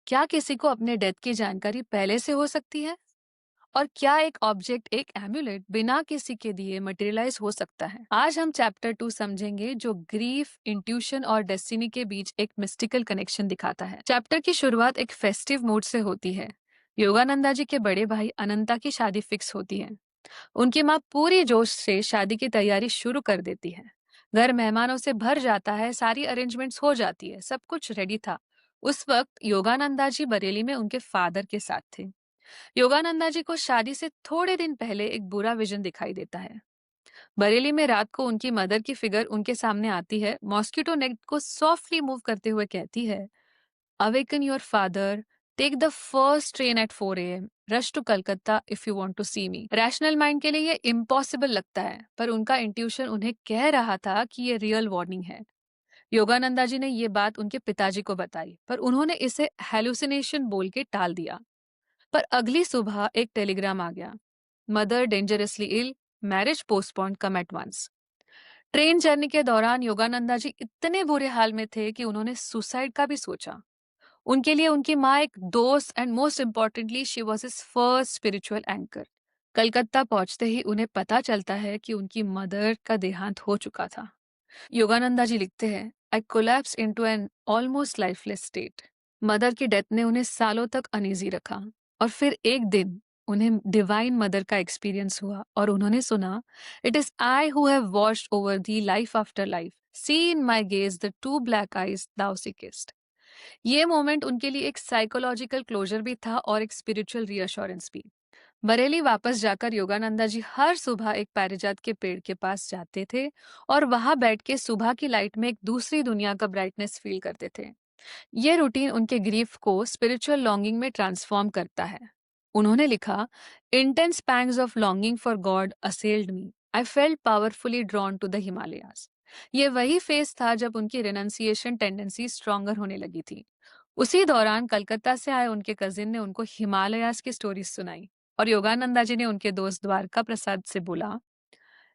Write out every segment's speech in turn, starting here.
क्या किसी को अपने डेथ की जानकारी पहले से हो सकती है? और क्या एक ऑब्जेक्ट, एक एम्यूलेट बिना किसी के दिए मटेरियलाइज हो सकता है? आज हम चैप्टर 2 समझेंगे जो ग्रीफ, इंट्यूशन और डेस्टिनी के बीच एक मिस्टिकल कनेक्शन दिखाता है। चैप्टर की शुरुआत एक फेस्टिव मूड से होती है। योगानंदा जी के बड़े भाई अनंता की शादी फिक्स होती है। उनकी माँ पूरी जोश से शादी की तैयारी शुरू कर देती है। घर मेहमानों से भर जाता है, सारी अरेंजमेंट्स हो जाती है, सब कुछ रेडी था। उस वक्त योगानंदा जी बरेली में उनके फादर के साथ थे। योगानंदा जी को शादी से थोड़े दिन पहले एक बुरा विजन दिखाई देता है। बरेली में रात को उनकी मदर की फिगर उनके सामने आती है, मॉस्किटो नेट को सॉफ्टली मूव करते हुए कहती है, awaken your father, take the first train at 4 AM, rush to Calcutta if you want to see me. Rational mind के लिए ये इम्पॉसिबल लगता है, पर उनका इंट्यूशन उन्हें कह रहा था कि ये रियल वार्निंग है। योगानंदा जी ने ये बात उनके पिताजी को बताई, पर उन्होंने इसे हेलुसिनेशन बोल के टाल दिया। पर अगली सुबह एक टेलीग्राम आ गया, मदर डेंजरसली इल, मैरिज पोस्टपोन्ड, कम एट वंस। ट्रेन जर्नी के दौरान योगानंदा जी इतने बुरे हाल में थे कि उन्होंने सुसाइड का भी सोचा। उनके लिए उनकी माँ एक दोस्त, and most importantly she was his first spiritual anchor. Calcutta पहुंचते ही उन्हें पता चलता है कि उनकी मदर का देहांत हो चुका था। योगानंदा जी लिखते हैं, I collapse into an almost lifeless state. Mother की डेथ ने उन्हें सालों तक अनईजी रखा, और फिर एक दिन उन्हें डिवाइन मदर का एक्सपीरियंस हुआ और उन्होंने सुना, it is I who have watched over thee life after life, see in my gaze the two black eyes thou seekest. ये मोमेंट उनके लिए एक साइकोलॉजिकल क्लोजर भी था और एक स्पिरिचुअल रीअश्योरेंस भी। बरेली वापस जाकर योगानंदा जी हर सुबह एक पारिजात के पेड़ के पास जाते थे और वहां बैठ के सुबह की लाइट में एक दूसरी दुनिया का ब्राइटनेस फील करते थे। ये रूटीन उनके ग्रीफ को स्पिरिचुअल लॉन्गिंग में ट्रांसफॉर्म करता है। उन्होंने लिखा, intense pangs of longing for God assailed me, I felt powerfully drawn to the Himalayas. ये वही फेज था जब उनकी रिनंसिएशन टेंडेंसी स्ट्रॉन्गर होने लगी थी। उसी दौरान कलकत्ता से आए उनके कजिन ने उनको हिमालयाज की स्टोरी सुनाई, और योगानंदा जी ने उनके दोस्त द्वारका प्रसाद से बोला,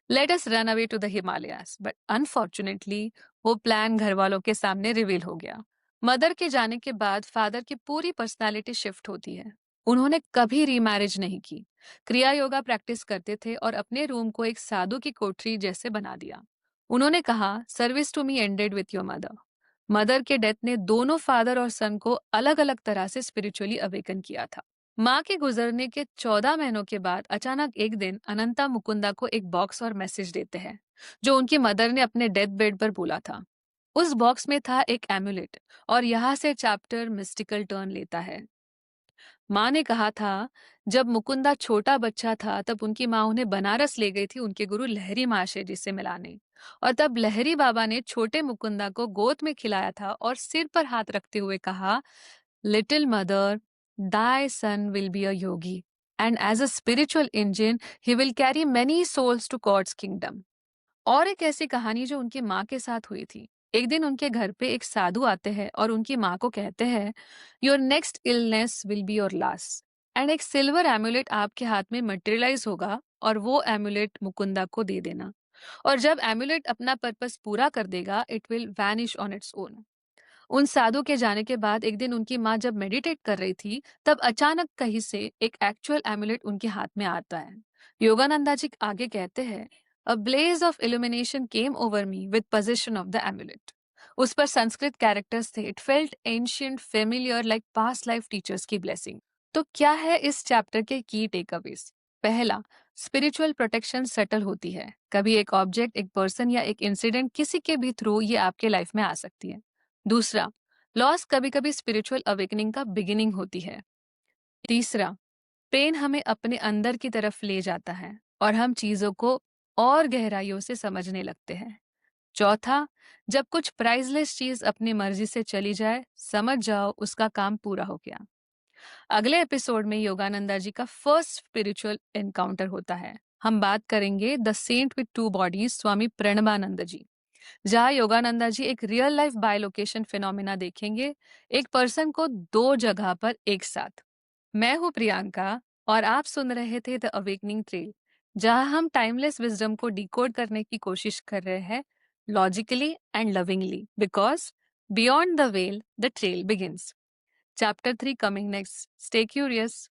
let us run away to the Himalayas. But unfortunately वो प्लान घर वालों के सामने रिवील हो गया। मदर के जाने के बाद फादर की पूरी पर्सनालिटी शिफ्ट होती है। उन्होंने कभी रीमैरिज नहीं की, क्रिया योगा प्रैक्टिस करते थे और अपने रूम को एक साधु की कोठरी जैसे बना दिया। उन्होंने कहा, service to me ended with your mother. Mother के डेथ ने दोनों फादर और सन को अलग अलग तरह से स्पिरिचुअली अवेकन किया था। माँ के गुजरने के 14 महीनों के बाद अचानक एक दिन अनंता मुकुंदा को एक बॉक्स और मैसेज देते हैं, जो उनकी मदर ने अपने डेथ बेड पर बोला था। उस बॉक्स में था एक एम्यूलेट, और यहाँ से चैप्टर मिस्टिकल टर्न लेता है। माँ ने कहा था, जब मुकुंदा छोटा बच्चा था तब उनकी माँ उन्हें बनारस ले गई थी उनके गुरु लहरी महाशय जी से मिलाने, और तब लहरी बाबा ने छोटे मुकुंदा को गोद में खिलाया था और सिर पर हाथ रखते हुए कहा, little mother, thy son will be a yogi, and as a spiritual engine, he will carry many souls to God's kingdom. और एक ऐसी कहानी जो उनकी माँ के साथ हुई थी। एक दिन उनके घर पे एक साधु आते हैं और उनकी माँ को कहते हैं, your next illness will be your last, and एक सिल्वर एम्यूलेट आपके हाथ में मटेरियलाइज होगा और वो एम्यूलेट मुकुंदा को दे देना, और जब एम्यूलेट अपना पर्पस पूरा कर देगा, it will vanish on its own. उन साधु के जाने के बाद एक दिन उनकी माँ जब मेडिटेट कर रही थी, तब अचानक कहीं से एक एक्चुअल एम्यूलेट उनके हाथ में आता है। योगानंदा जी आगे कहते हैं, a blaze of illumination came over me with position of the amulet. उस पर संस्कृत कैरेक्टर्स थे, it felt ancient, familiar, like past life teachers की ब्लेसिंग। तो क्या है इस चैप्टर के की टेकअवेज? पहला, स्पिरिचुअल प्रोटेक्शन सेटल होती है। कभी एक ऑब्जेक्ट, एक पर्सन या एक इंसिडेंट, किसी के भी थ्रू ये आपके लाइफ में आ सकती है। दूसरा, लॉस कभी कभी स्पिरिचुअल अवेकनिंग का बिगिनिंग होती है। तीसरा, पेन हमें अपने अंदर की तरफ ले जाता है और हम चीजों को और गहराइयों से समझने लगते हैं। चौथा, जब कुछ प्राइसलेस चीज अपनी मर्जी से चली जाए, समझ जाओ उसका काम पूरा हो गया। अगले एपिसोड में योगानंदा जी का फर्स्ट स्पिरिचुअल एनकाउंटर होता है। हम बात करेंगे the saint with two bodies, Swami Pranabananda ji, जहाँ योगानंदा जी एक रियल लाइफ बायोलोकेशन फिनोमिना देखेंगे, एक पर्सन को दो जगह पर एक साथ। मैं हूँ प्रियंका, और आप सुन रहे थे द अवेकनिंग ट्रेल, जहाँ हम टाइमलेस विजडम को डिकोड करने की कोशिश कर रहे हैं, logically and lovingly, because beyond the well the trail begins. Chapter 3 coming next. Stay curious.